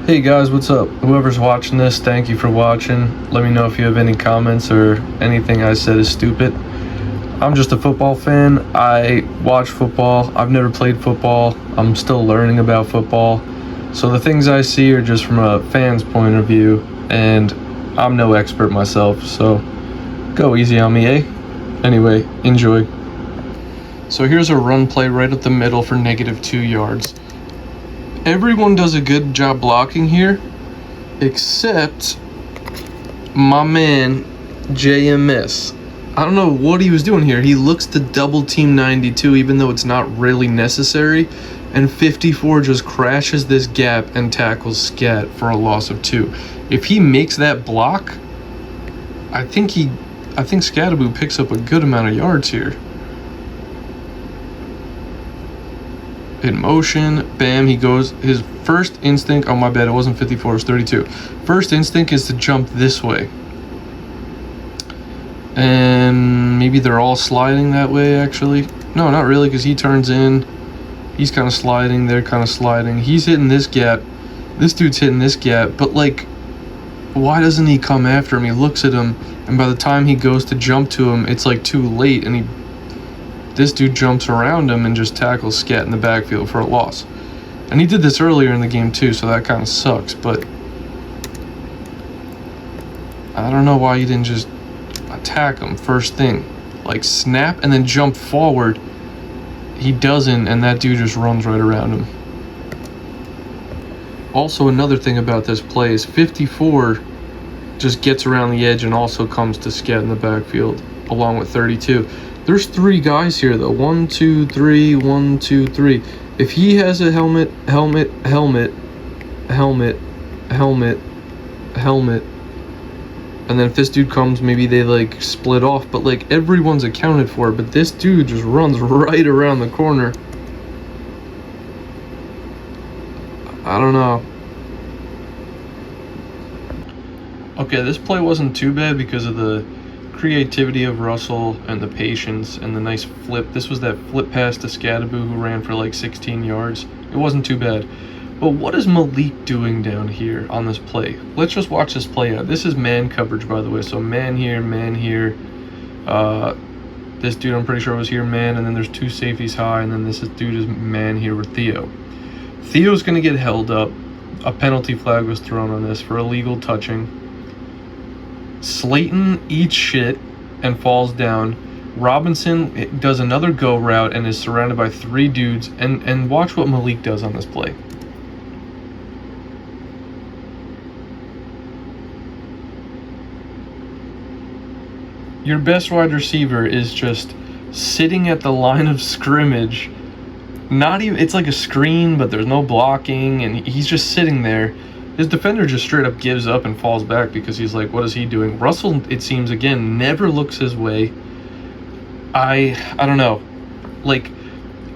Hey guys, what's up? Whoever's watching this, thank you for watching. Let me know if you have any comments or anything I said is stupid. I'm just a football fan. I watch football. I've never played football. I'm still learning about football. So the things I see are just from a fan's point of view, and I'm no expert myself, so go easy on me, eh? Anyway, enjoy. So here's a run play right up the middle for -2 yards. Everyone does a good job blocking here, except my man, JMS. I don't know what he was doing here. He looks to double team 92, even though it's not really necessary, and 54 just crashes this gap and tackles Scat for a loss of 2. If he makes that block, I think Scattaboo picks up a good amount of yards here. In motion, bam, he goes. His first instinct, oh my bad, it wasn't 54, it was 32. First instinct is to jump this way. And maybe they're all sliding that way, actually. No, not really, because he turns in. He's kind of sliding, they're kind of sliding. He's hitting this gap. This dude's hitting this gap, but like, why doesn't he come after him? He looks at him, and by the time he goes to jump to him, it's like too late, and this dude jumps around him and just tackles Scat in the backfield for a loss. And he did this earlier in the game too, so that kind of sucks, but I don't know why you didn't just attack him first thing. Like snap and then jump forward. He doesn't, and that dude just runs right around him. Also, another thing about this play is 54 just gets around the edge and also comes to Scat in the backfield along with 32. There's 3 guys here though. 1, 2, 3, 1, 2, 3. If he has a helmet, and then if this dude comes, maybe they like split off, but like everyone's accounted for, but this dude just runs right around the corner. I don't know. Okay, this play wasn't too bad because of the creativity of Russell and the patience and the nice flip. This was that flip pass to Scattaboo who ran for like 16 yards. It wasn't too bad. But what is Malik doing down here on this play? Let's just watch this play out. This is man coverage, by the way. So man here, man here. This dude I'm pretty sure was here, man, and then there's 2 safeties high, and then this dude is man here with Theo. Theo's going to get held up. A penalty flag was thrown on this for illegal touching. Slayton eats shit and falls down. Robinson does another go route and is surrounded by 3 dudes. And watch what Malik does on this play. Your best wide receiver is just sitting at the line of scrimmage. Not even, it's like a screen, but there's no blocking, and he's just sitting there. His defender just straight up gives up and falls back because he's like, what is he doing? Russell, it seems, again, never looks his way. I don't know. Like,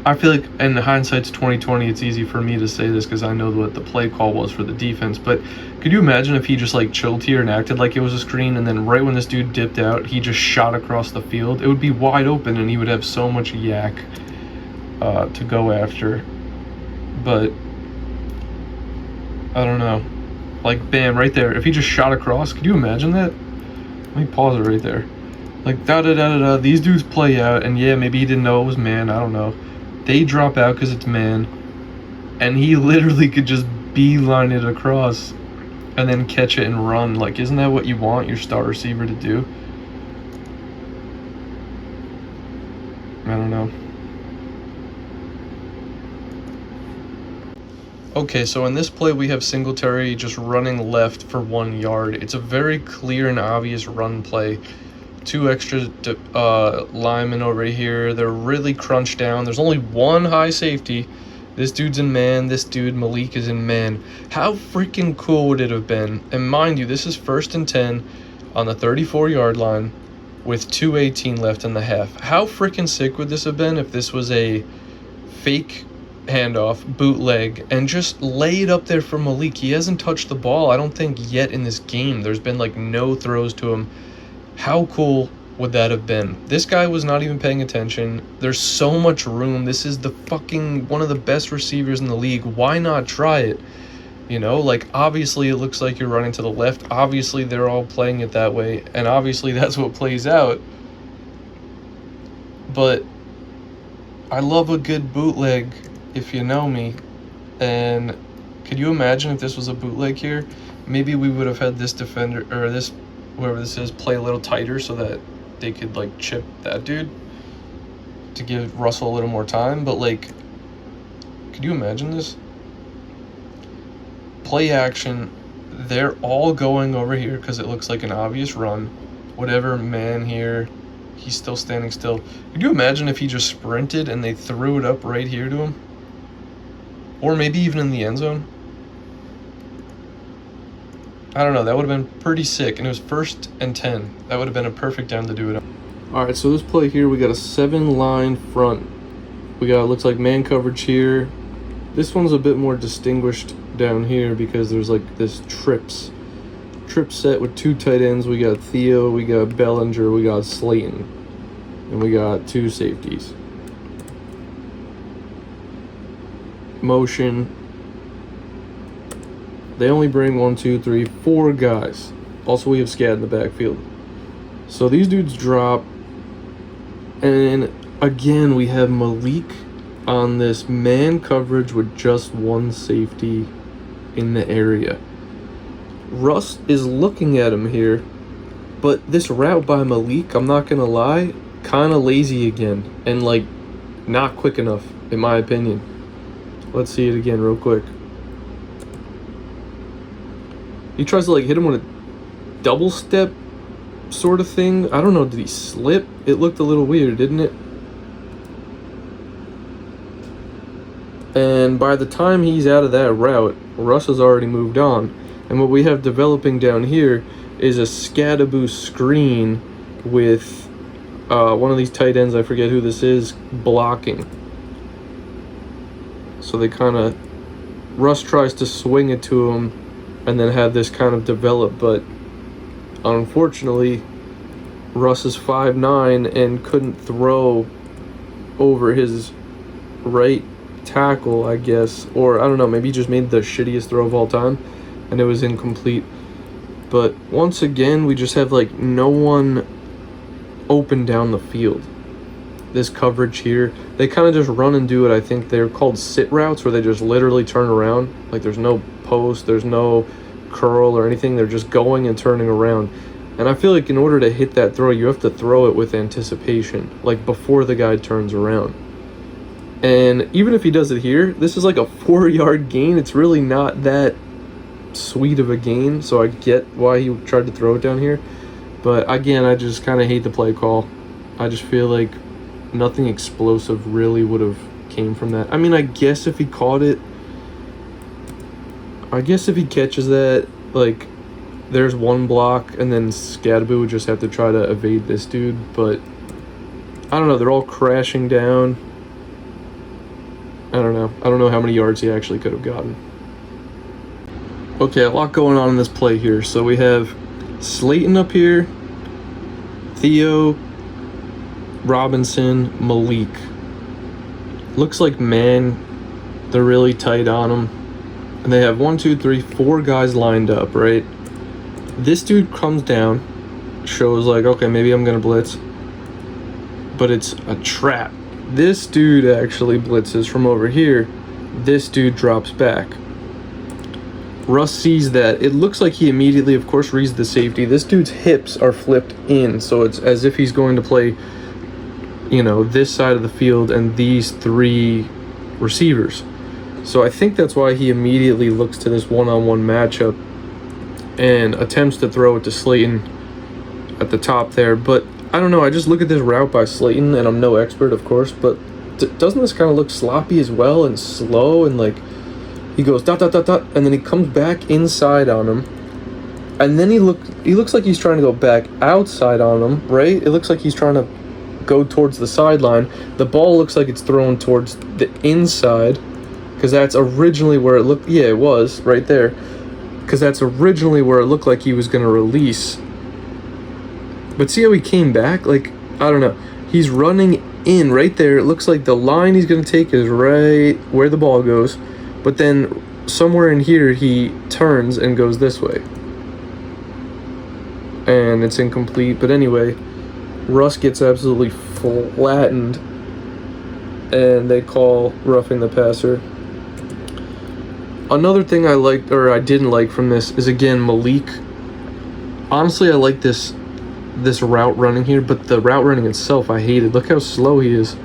I feel like in hindsight's 2020, it's easy for me to say this because I know what the play call was for the defense. But could you imagine if he just like chilled here and acted like it was a screen, and then right when this dude dipped out, he just shot across the field? It would be wide open, and he would have so much yak to go after. But I don't know. Like, bam, right there. If he just shot across, could you imagine that? Let me pause it right there. Like, da-da-da-da-da. These dudes play out, and yeah, maybe he didn't know it was man. I don't know. They drop out because it's man. And he literally could just beeline it across and then catch it and run. Like, isn't that what you want your star receiver to do? I don't know. Okay, so in this play we have Singletary just running left for 1 yard. It's a very clear and obvious run play. 2 extra linemen over here. They're really crunched down. There's only 1 high safety. This dude's in man. This dude, Malik, is in man. How freaking cool would it have been? And mind you, this is 1st and 10 on the 34-yard line with 2:18 left in the half. How freaking sick would this have been if this was a fake handoff, bootleg, and just lay it up there for Malik? He hasn't touched the ball, I don't think, yet in this game. There's been like no throws to him. How cool would that have been? This guy was not even paying attention. There's so much room. This is the fucking one of the best receivers in the league. Why not try it? You know, like, obviously it looks like you're running to the left. Obviously they're all playing it that way. And obviously that's what plays out. But I love a good bootleg, if you know me. And could you imagine if this was a bootleg here? Maybe we would have had this defender, or this, whoever this is, play a little tighter so that they could, like, chip that dude to give Russell a little more time. But, like, could you imagine this? Play action, they're all going over here because it looks like an obvious run. Whatever man here, he's still standing still. Could you imagine if he just sprinted and they threw it up right here to him? Or maybe even in the end zone? I don't know, that would have been pretty sick. And it was 1st and 10. That would have been a perfect time to do it. Alright, so this play here, we got a 7-line front. We got, looks like man coverage here. This one's a bit more distinguished down here because there's like this trip set with 2 tight ends. We got Theo, we got Bellinger, we got Slayton, and we got 2 safeties. Motion. They only bring 1, 2, 3, 4 guys. Also, we have Scat in the backfield. So these dudes drop, and again we have Malik on this man coverage with just 1 safety in the area. Russ is looking at him here, but this route by Malik, I'm not gonna lie, kind of lazy again, and like not quick enough in my opinion. Let's see it again real quick. He tries to like hit him with a double step sort of thing. I don't know, did he slip? It looked a little weird, didn't it? And by the time he's out of that route, Russ has already moved on. And what we have developing down here is a scatteraboo screen with one of these tight ends, I forget who this is, blocking. So they kind of, Russ tries to swing it to him and then have this kind of develop, but unfortunately, Russ is 5'9" and couldn't throw over his right tackle, I guess, or I don't know, maybe he just made the shittiest throw of all time and it was incomplete. But once again, we just have like no one open down the field. This coverage here, they kind of just run and do it. I think they're called sit routes, where they just literally turn around. Like there's no post, there's no curl or anything, they're just going and turning around. And I feel like in order to hit that throw, you have to throw it with anticipation, like before the guy turns around. And even if he does it here, this is like a 4-yard gain. It's really not that sweet of a gain, so I get why he tried to throw it down here. But again, I just kind of hate the play call. I just feel like nothing explosive really would have came from that. I mean, I guess if he caught it, I guess if he catches that, like, there's one block, and then Scadaboo would just have to try to evade this dude. But I don't know, they're all crashing down. I don't know how many yards he actually could have gotten. Okay, a lot going on in this play here. So we have Slayton up here, Theo, Robinson, Malik. Looks like man, they're really tight on him. And they have 1, 2, 3, 4 guys lined up, right? This dude comes down, shows like, okay, maybe I'm gonna blitz. But it's a trap. This dude actually blitzes from over here. This dude drops back. Russ sees that. It looks like he immediately, of course, reads the safety. This dude's hips are flipped in, so it's as if he's going to play, you know, this side of the field and these 3 receivers. So I think that's why he immediately looks to this one-on-one matchup and attempts to throw it to Slayton at the top there. But I don't know, I just look at this route by Slayton, and I'm no expert, of course, but doesn't this kind of look sloppy as well and slow, and like he goes dot dot dot dot, and then he comes back inside on him, and then he looks like he's trying to go back outside on him, right? It looks like he's trying to go towards the sideline. The ball looks like it's thrown towards the inside, because that's originally where it looked. Yeah, it was right there, because that's originally where it looked like he was going to release. But see how he came back? Like, I don't know. He's running in right there. It looks like the line he's going to take is right where the ball goes. But then somewhere in here he turns and goes this way. And it's incomplete, but anyway, Russ gets absolutely flattened, and they call roughing the passer. Another thing I liked, or I didn't like from this, is again Malik. Honestly, I like this route running here, but the route running itself I hated. Look how slow he is.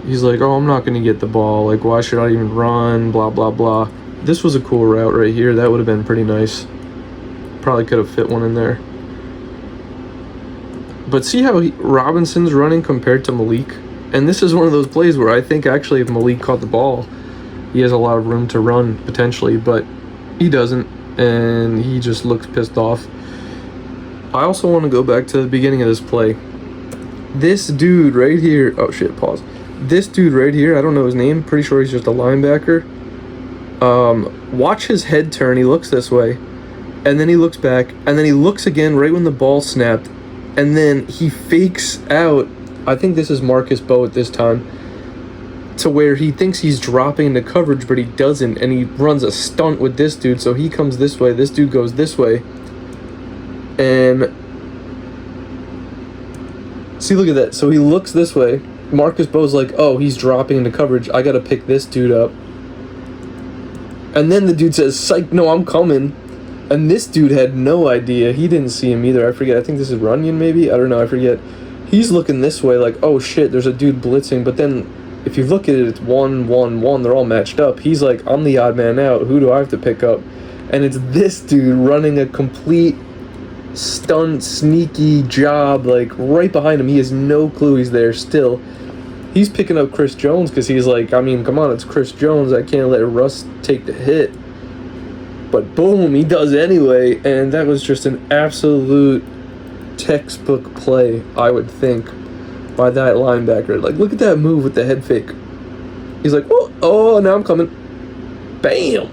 He's like, oh, I'm not going to get the ball. Like, why should I even run? Blah, blah, blah. This was a cool route right here. That would have been pretty nice. Probably could have fit one in there. But see how Robinson's running compared to Malik? And this is one of those plays where I think actually if Malik caught the ball, he has a lot of room to run potentially, but he doesn't, and he just looks pissed off. I also want to go back to the beginning of this play. This dude right here, oh shit, pause. This dude right here, I don't know his name, pretty sure he's just a linebacker. Watch his head turn, he looks this way, and then he looks back, and then he looks again right when the ball snapped, and then he fakes out, I think this is Marcus Bowe at this time, to where he thinks he's dropping into coverage, but he doesn't, and he runs a stunt with this dude, so he comes this way, this dude goes this way, and see, look at that, so he looks this way, Marcus Bowe's like, oh, he's dropping into coverage, I gotta pick this dude up, and then the dude says, psych, no, I'm coming, and this dude had no idea, he didn't see him either, I forget, I think this is Runyon maybe, I don't know, I forget, he's looking this way like, oh shit, there's a dude blitzing, but then if you look at it, it's 1-1-1. They're all matched up. He's like, I'm the odd man out. Who do I have to pick up? And it's this dude running a complete stunt, sneaky job, like right behind him. He has no clue he's there still. He's picking up Chris Jones because he's like, I mean, come on, it's Chris Jones. I can't let Russ take the hit. But boom, he does anyway. And that was just an absolute textbook play, I would think, by that linebacker. Like, look at that move with the head fake. He's like, oh, now I'm coming. Bam!